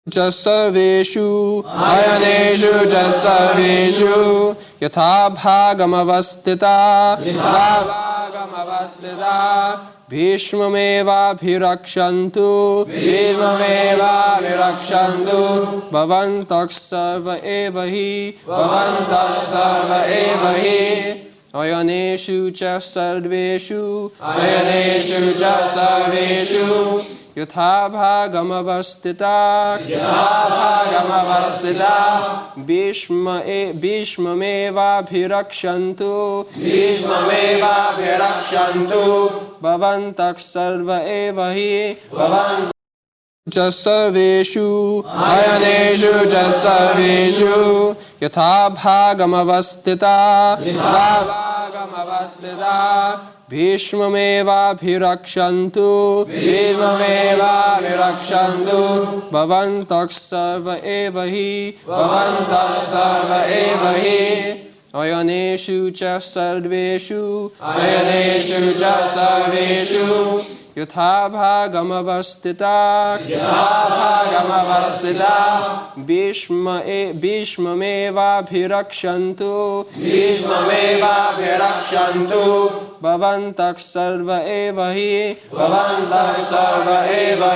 च सर्वेषु अयनेषु च सर्वेषु यथा भागमवस्थिता भीष्ममेवाभिरक्षन्तु भवन्तः सर्व एव हि अयनेषु च सर्वेषु यथा भागमवस्थिता भीष्ममेवाभिरक्षन्तु भवन्तः सर्व एव हि च सर्वेषु अयनेषु च सर्वेषु यथा भागमवस्थिता भीष्ममेवाभिरक्षन्तु भवन्तः सर्व एव हि अयनेषु च सर्वेषु यथा भागमवस्थिता भीष्ममेवाभिरक्षन्तु भवन्तः सर्व एव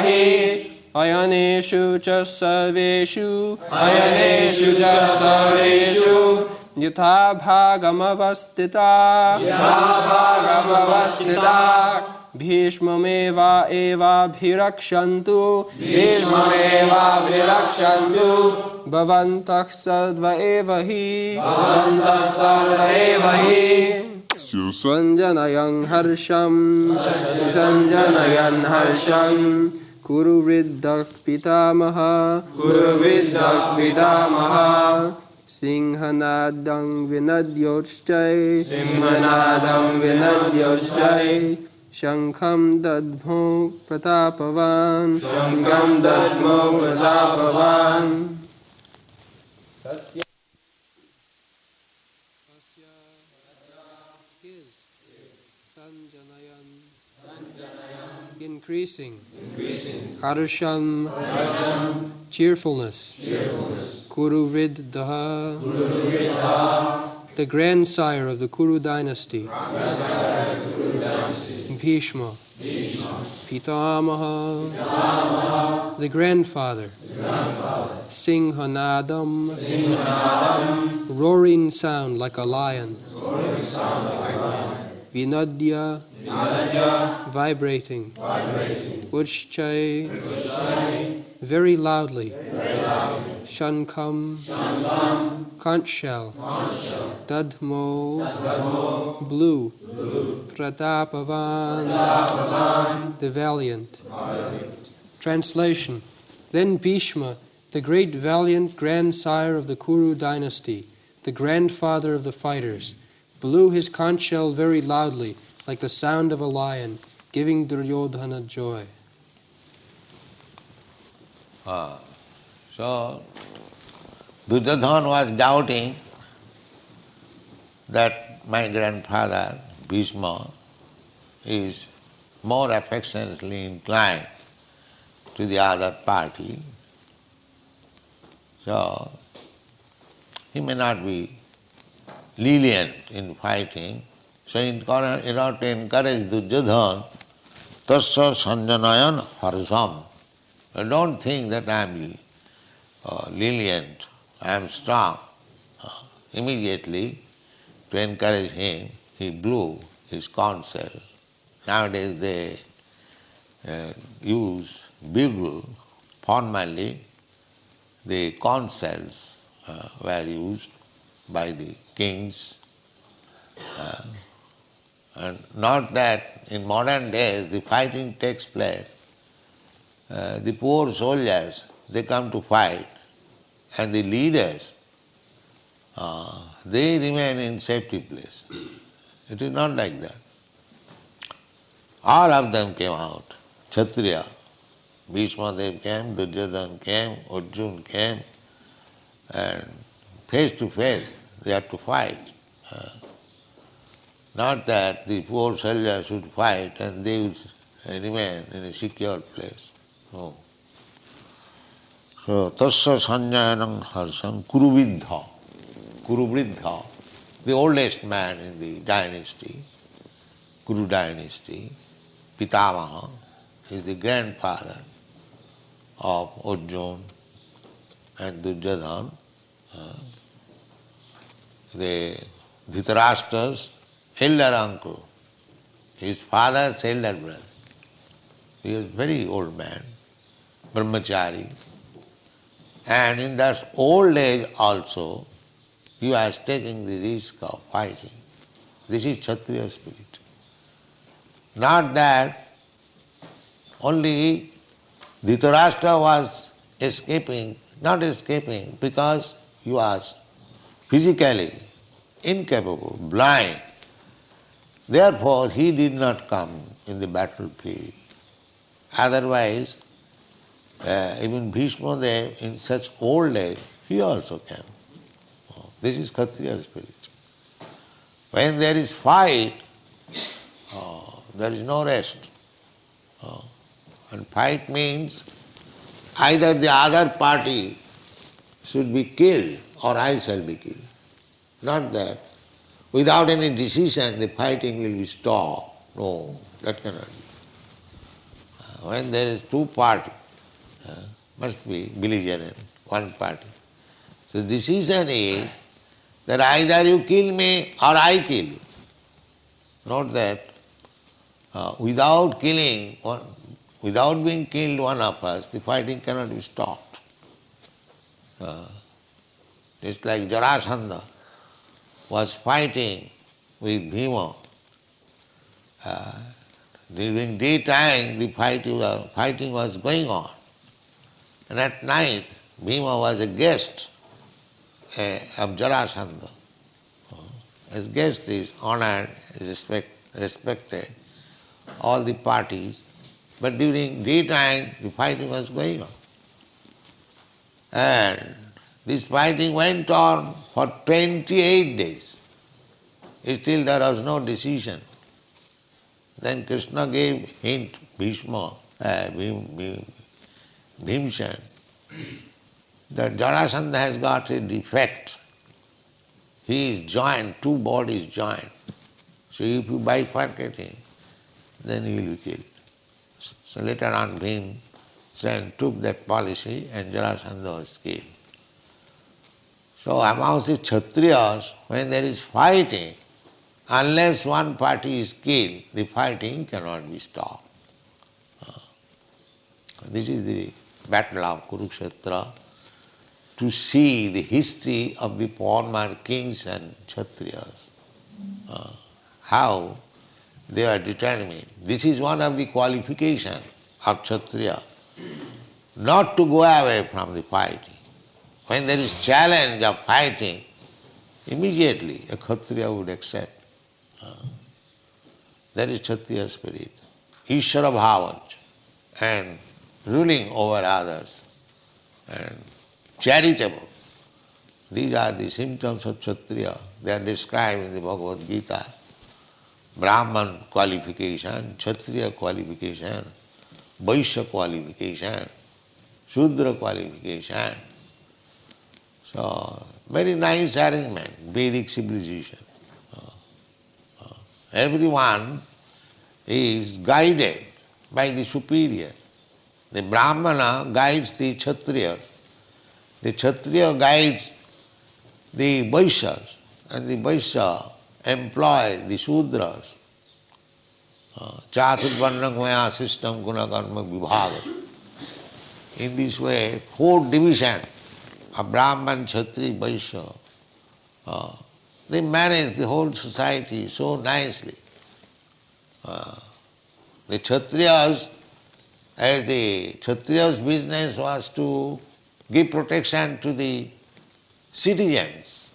हि अयनेषु च सर्वेषु यथा भागमवस्थिता भीष्ममेवाभिरक्षन्तु भवन्तः सर्व एव हि सञ्जनयन् हर्षं कुरु वृद्धः पितामहः सिंहनादं विनद्योच्चै शङ्खं दद्मो प्रतापवान् increasing harsham cheerfulness Kuruvriddha the grandsire of the Kuru dynasty Bhishma Pitamaha the grandfather Singhanadam roaring sound like a lion Vinadya vibrating Uchchai very loudly Shankam conch shell Dadmo blue Pratapavan the valiant. Translation. Then Bhishma, the great valiant grandsire of the Kuru dynasty, the grandfather of the fighters, blew his conch shell very loudly, like the sound of a lion, giving Duryodhana joy. So, Duryodhana was doubting that my grandfather, Bhishma, is more affectionately inclined to the other party. So, he may not be lenient in fighting. So, in order to encourage Duryodhana, tasya sanjanayan harsham. Don't think that I am lenient, I am strong. Immediately, to encourage him, he blew his conch shell. Nowadays they use bugle. Formerly, the conch shells were used by the kings. And not that in modern days the fighting takes place. The poor soldiers, they come to fight, and the leaders, they remain in safety place. It is not like that. All of them came out. Kshatriya, Bhishma Dev came, Duryodhana came, Arjuna came, and face to face they had to fight. Not that the poor soldiers should fight and they would remain in a secure place. No. So, tasya sanjayanam harsam Kuruvidha. Kuruvridha, the oldest man in the dynasty, Kuru dynasty, Pitamaha, is the grandfather of Arjuna and Duryodhana, the Dhritarashtra's elder uncle, his father's elder brother. He was a very old man, brahmachari, and in that old age also he was taking the risk of fighting. This is Kshatriya spirit. Not that only Dhritarashtra was escaping, not escaping because he was physically incapable, blind. Therefore he did not come in the battlefield. Otherwise, even Bhishma Dev in such old age, he also came. This is Kshatriya spirit. When there is fight, there is no rest. And fight means either the other party should be killed or I shall be killed. Not that without any decision the fighting will be stopped. No, that cannot be. When there is two parties, must be belligerent, one party. So the decision is that either you kill me or I kill you. Not that without killing, without being killed one of us, the fighting cannot be stopped. Just like Jarasandha was fighting with Bhima. During daytime the fighting was going on. And at night Bhima was a guest of Jarasandha. As guest is honored, is respected, all the parties. But during daytime the fighting was going on. And this fighting went on for 28 days. Still there was no decision. Then Krishna gave hint, Bhimsen, that Jarasandha has got a defect. He is joined, two bodies joined. So if you bifurcate him, then he will be killed. So later on Bhimsen took that policy and Jarasandha was killed. So amongst the Kshatriyas, when there is fighting, unless one party is killed, the fighting cannot be stopped. This is the battle of Kurukshetra, to see the history of the former kings and Kshatriyas, how they are determined. This is one of the qualifications of Kshatriya, not to go away from the fighting. When there is challenge of fighting, immediately a Kshatriya would accept. That is Kshatriya spirit. Ishvara bhavancha, and ruling over others, and charitable. These are the symptoms of Kshatriya. They are described in the Bhagavad Gita. Brahman qualification, Kshatriya qualification, Vaishya qualification, Shudra qualification. So, very nice arrangement, Vedic civilization. Everyone is guided by the superior. The Brahmana guides the Kshatriyas. The Kshatriya guides the Vaishyas, and the Vaishya employ the Shudras. Chaturvarnam maya system guna karma vibhaga. In this way, 4 divisions of Brahman, Kshatri, Vaishya, they manage the whole society so nicely. The Kshatriyas, as the Kshatriya's business was to give protection to the citizens.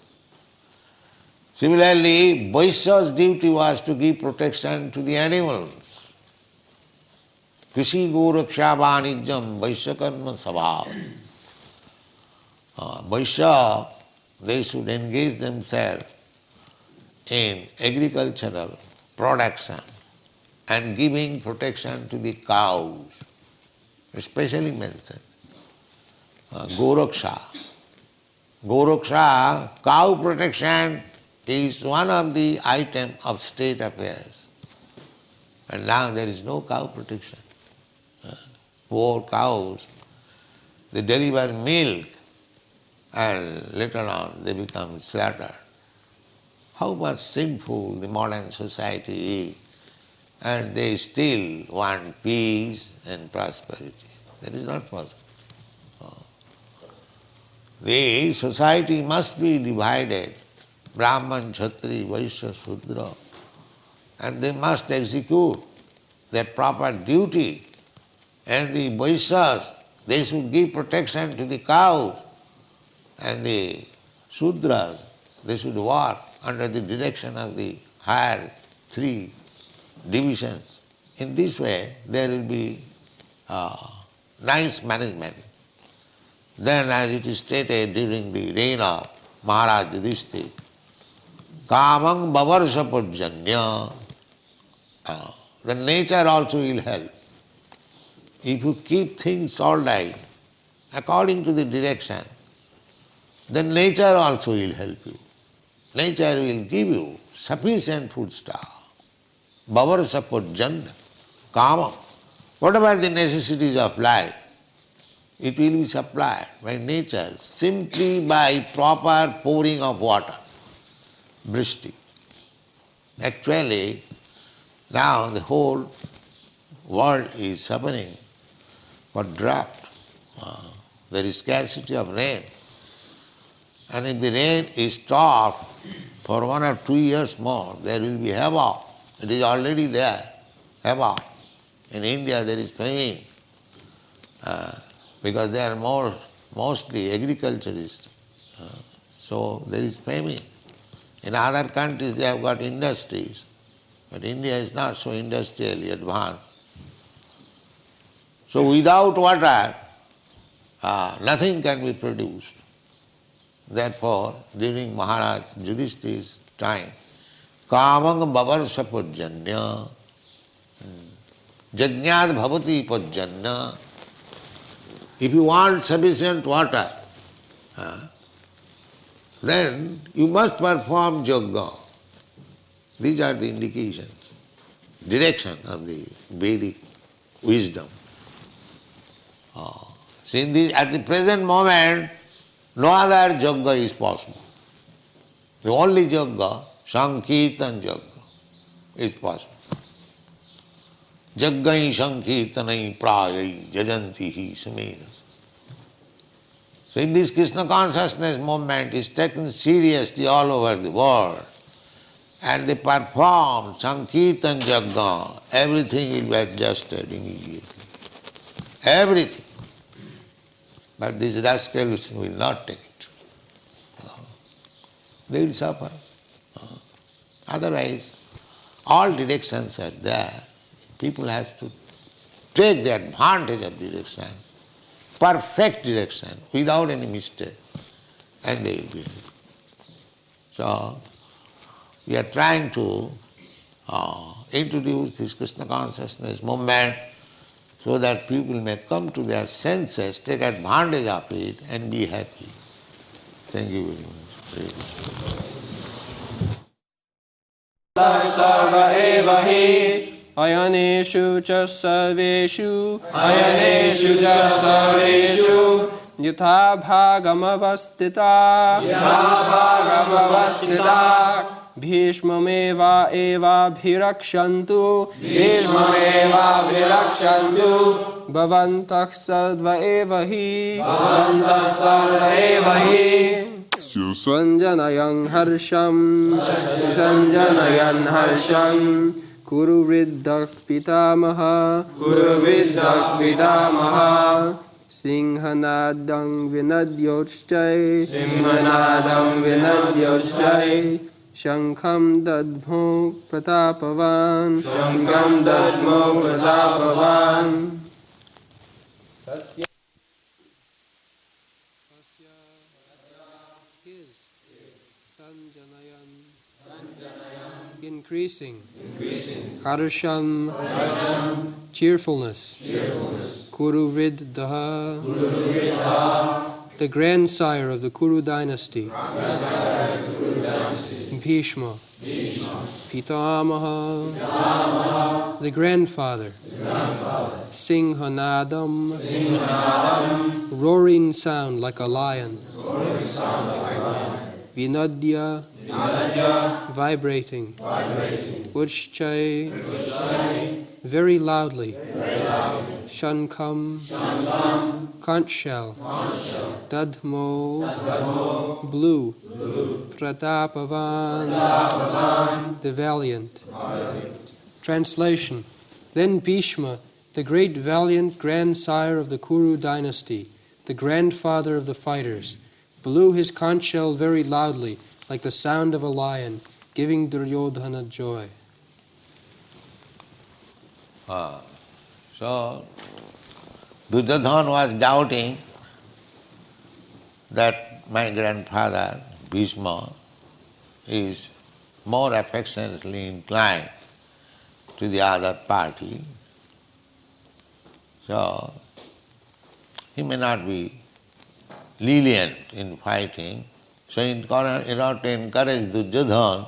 Similarly, Vaishya's duty was to give protection to the animals. Krishi Goraksha Vanijam Vaishya Karma Sabhav. Vaishya, they should engage themselves in agricultural production and giving protection to the cows, especially mentioned. Goraksha. Goraksha, cow protection, is one of the items of state affairs. And now there is no cow protection. Poor cows, they deliver milk and later on they become slaughtered. How much sinful the modern society is, and they still want peace and prosperity. That is not possible. The society must be divided, Brahman, Kshatri, Vaishya, Shudra, and they must execute their proper duty. And the Vaishyas, they should give protection to the cows, and the Shudras, they should work under the direction of the higher three divisions. In this way, there will be nice management. Then, as it is stated during the reign of Maharaj Yudhishthira, Kamang Bavarsha Pujanya, the nature also will help. If you keep things all right, according to the direction, then nature also will help you. Nature will give you sufficient foodstuff. Bavarsha Pujanya, Kamang, whatever the necessities of life, it will be supplied by nature simply by proper pouring of water, vrishti. Actually, now the whole world is suffering for drought. There is scarcity of rain. And if the rain is stopped for 1 or 2 years more, there will be havoc. It is already there, havoc. In India there is famine. Because they are mostly agriculturists. So there is famine. In other countries they have got industries, but India is not so industrially advanced. So without water, nothing can be produced. Therefore, during Maharaj Yudhishthira's time, Kamang Bavarsha Pujanya, Jajñād Bhavati Pujanya. If you want sufficient water, then you must perform yoga. These are the indications, direction of the Vedic wisdom. So at the present moment, no other yoga is possible. The only yoga, Sankirtan yoga, is possible. Jaggai Sankirtanai Prayai Jajantihi Sumedas. So if this Krishna consciousness movement is taken seriously all over the world, and they perform Sankirtan Yagga, everything will be adjusted immediately. Everything. But these rascals will not take it. They will suffer. Otherwise, all directions are there. People have to take the advantage of direction, perfect direction, without any mistake, and they will be happy. So, we are trying to introduce this Krishna consciousness movement so that people may come to their senses, take advantage of it, and be happy. Thank you very much. Hare Krishna. Sarva eva hi Ayaneshu cha sarveshu Ayaneshu cha sarveshu Yatha bhagam avastita Bhishmameva eva bhirakshantu Bhavantak sarva eva hi Sanjanayan harsham Kuru Viddak Pitamaha Singhanadang Vinadyochai Shankham Dadbho Pratapavan His Sanjanayan increasing Harsham cheerfulness Kuru Viddaha the grandsire of the Kuru dynasty, Bhishma, Pitamaha, the grandfather, Singhanadam, roaring sound like a lion, Vinadya, vibrating, Uchchai, very loudly, Shankam, conch shell, Dadmo, blue, Pratapavan, the valiant. Translation. Then Bhishma, the great valiant grandsire of the Kuru dynasty, the grandfather of the fighters, blew his conch shell very loudly, like the sound of a lion, giving Duryodhana joy. So, Duryodhana was doubting that my grandfather, Bhishma, is more affectionately inclined to the other party. So, he may not be lenient in fighting. So, in order to encourage Duryodhana,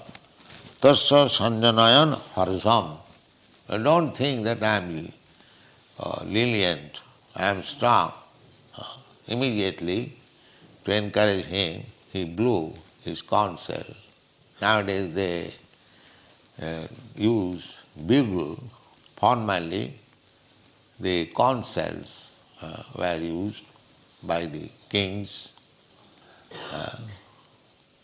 tasya sanjanayan harsam. Don't think that I am lenient, I am strong. Immediately, to encourage him, he blew his conch shell. Nowadays they use bugle. Formerly, the conch shells were used by the kings.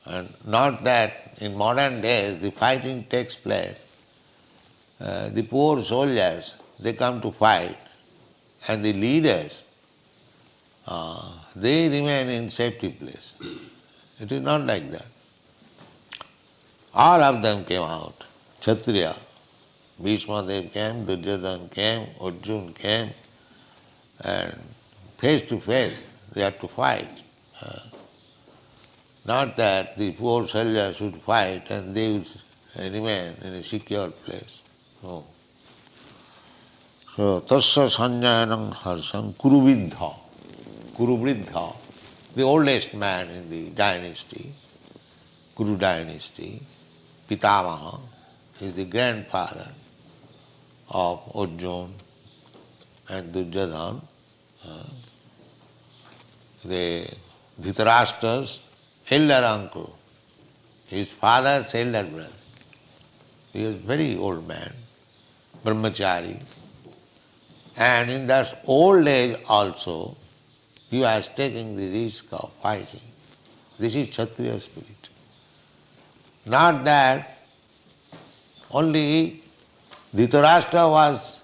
And not that in modern days the fighting takes place. The poor soldiers, they come to fight, and the leaders, they remain in safety place. It is not like that. All of them came out. Kshatriya, Bhishma Dev came, Duryodhana came, Arjuna came, and face to face they had to fight. Not that the poor soldiers would fight and they would remain in a secure place. No. So, tasya sanjayanam harsam Kuruvidha. Kuruvridha, the oldest man in the dynasty, Kuru dynasty, Pitamaha, is the grandfather of Arjuna and Duryodhana. The Dhritarashtra's elder uncle, his father's elder brother. He was a very old man, brahmachari. And in that old age also, he was taking the risk of fighting. This is Kshatriya spirit. Not that only Dhritarashtra was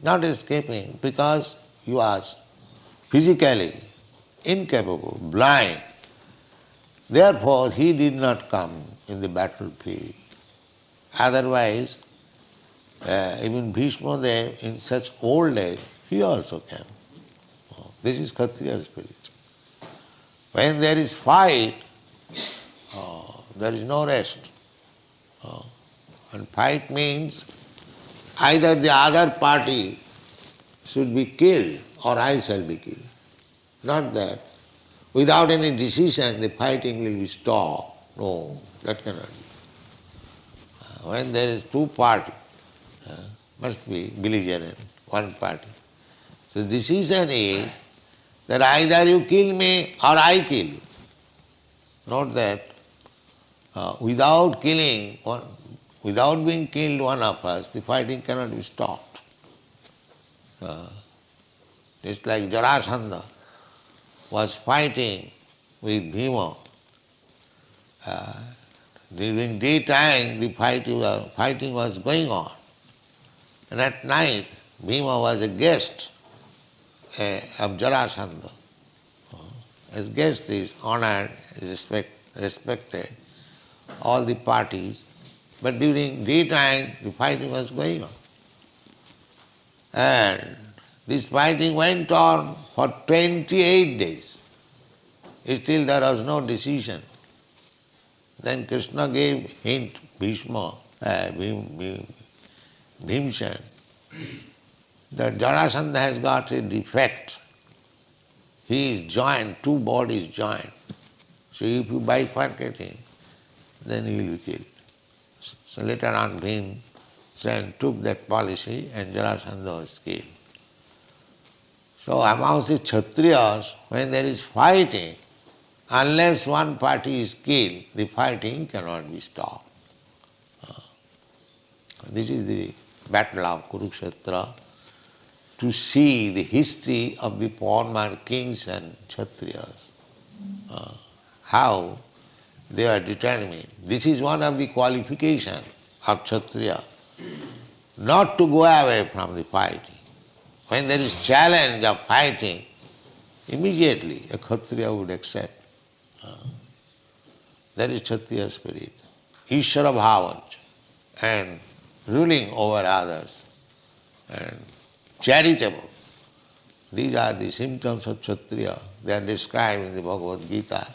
not escaping because he was physically incapable, blind. Therefore, he did not come in the battlefield. Otherwise, even Bhishma Dev, in such old age, he also came. This is Kshatriya spirit. When there is fight, there is no rest. And fight means either the other party should be killed or I shall be killed. Not that without any decision the fighting will be stopped. No, that cannot be. When there is two parties, must be belligerent, one party. So the decision is that either you kill me or I kill you. Not that without being killed one of us, the fighting cannot be stopped. Just like Jarasandha was fighting with Bhima. During daytime the fighting was going on. And at night Bhima was a guest of Jarasandha. As guest is honored, respected, all the parties. But during daytime the fighting was going on. And this fighting went on for 28 days. Still there was no decision. Then Krishna gave hint, Bhimsen, that Jarasandha has got a defect. he is joined, two bodies joined. So if you bifurcate him, then he will be killed. So later on Bhimsen took that policy and Jarasandha was killed. So amongst the Kshatriyas, when there is fighting, unless one party is killed, the fighting cannot be stopped. This is the battle of Kurukshetra, to see the history of the former kings and Kshatriyas, how they are determined. This is one of the qualifications of Kshatriya, not to go away from the fighting. When there is challenge of fighting, immediately a Kshatriya would accept. That is Kshatriya spirit. Ishvara bhavancha, and ruling over others, and charitable. These are the symptoms of Kshatriya. They are described in the Bhagavad Gita.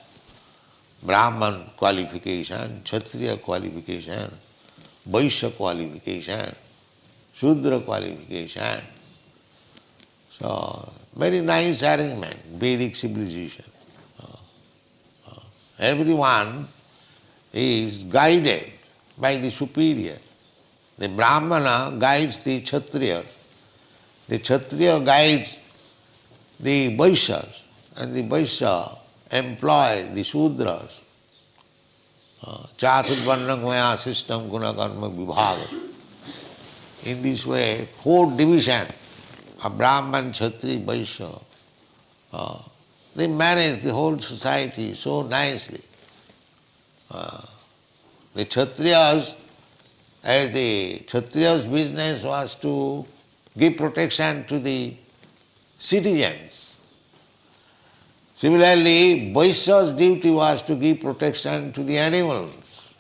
Brahman qualification, Kshatriya qualification, Vaishya qualification, Shudra qualification. So, very nice arrangement, Vedic civilization. Everyone is guided by the superior. The Brahmana guides the Kshatriyas. The Kshatriya guides the Vaishyas, and the Vaishya employ the Shudras. Chaturvarnamaya system guna karma vibhaga. In this way, 4 divisions of Brahman, Kshatri, Vaishya, they manage the whole society so nicely. The Kshatriyas, as the Kshatriya's business was to give protection to the citizens. Similarly, Vaishya's duty was to give protection to the animals.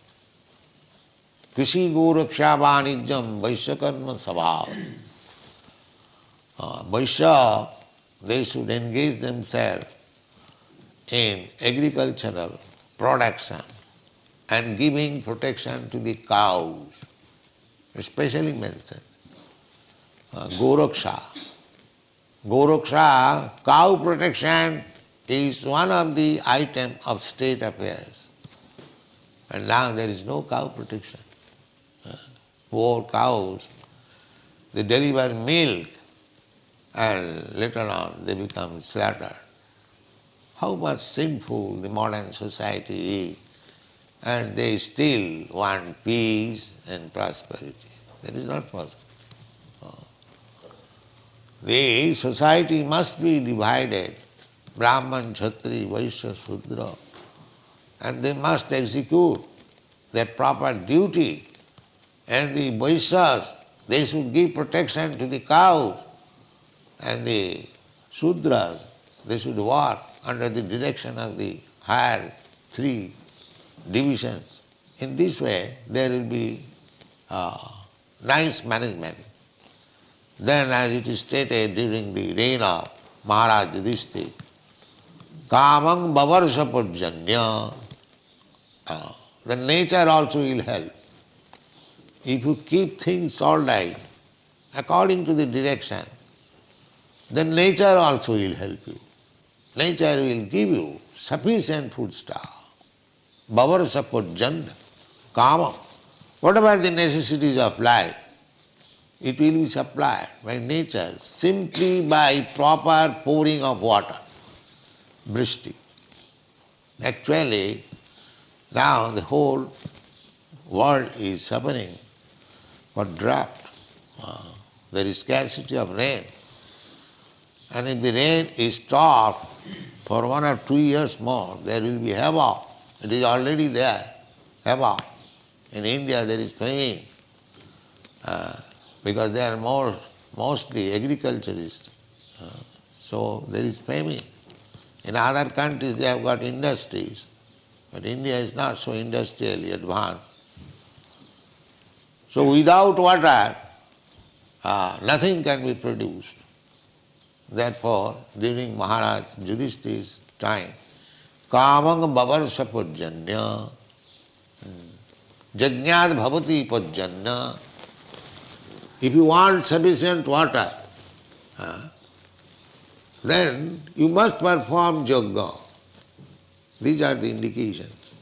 Krishi Goraksha Vanijam Vaishya Karma Sabhav. Vaishya, they should engage themselves in agricultural production and giving protection to the cows, especially mentioned. Goraksha. Goraksha, cow protection, is one of the items of state affairs. And now there is no cow protection. Poor cows, they deliver milk and later on they become slaughtered. How much sinful the modern society is, and they still want peace and prosperity. That is not possible. The society must be divided, Brahman, Kshatri, Vaishya, Shudra, and they must execute their proper duty. And the Vaishyas, they should give protection to the cows, and the Shudras, they should work under the direction of the higher 3 divisions. In this way, there will be nice management. Then, as it is stated during the reign of Maharaj Yudhishthira, Kamang Bavarsha Purjanya, the nature also will help. If you keep things all right, according to the direction, then nature also will help you. Nature will give you sufficient foodstuff. Bavarsha Purjanya, Kama, whatever the necessities of life, it will be supplied by nature simply by proper pouring of water, vrishti. Actually, now the whole world is suffering for drought. There is scarcity of rain. And if the rain is stopped for 1 or 2 years more, there will be havoc. It is already there, havoc. In India there is famine, because they are mostly agriculturists. So there is famine. In other countries they have got industries, but India is not so industrially advanced. So without water, nothing can be produced. Therefore, during Maharaj Yudhishthira's time, Kamang Bavarsha Purjanya, Jajñād Bhavati Purjanya. If you want sufficient water, then you must perform yoga. These are the indications,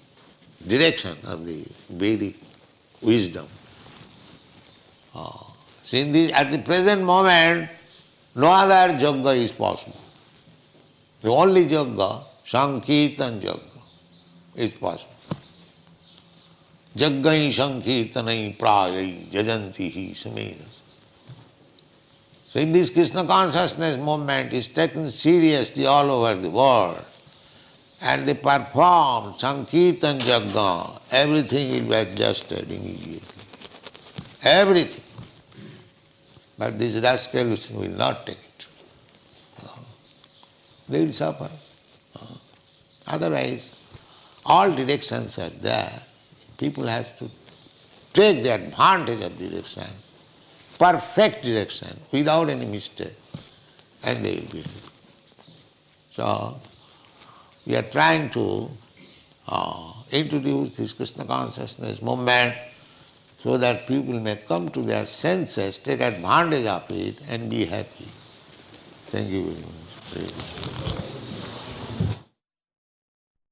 direction of the Vedic wisdom. So at the present moment, no other yoga is possible. The only yoga, Sankirtan yoga, is possible. Jaggai Sankirtanai prayai jajantihi sumedas. So if this Krishna consciousness movement is taken seriously all over the world, and they perform Sankirtan Yajna, everything will be adjusted immediately. Everything. But these rascals will not take it. They will suffer. Otherwise, all directions are there. People have to take the advantage of direction, perfect direction, without any mistake, and they will be happy. So, we are trying to introduce this Krishna consciousness movement so that people may come to their senses, take advantage of it, and be happy. Thank you very much.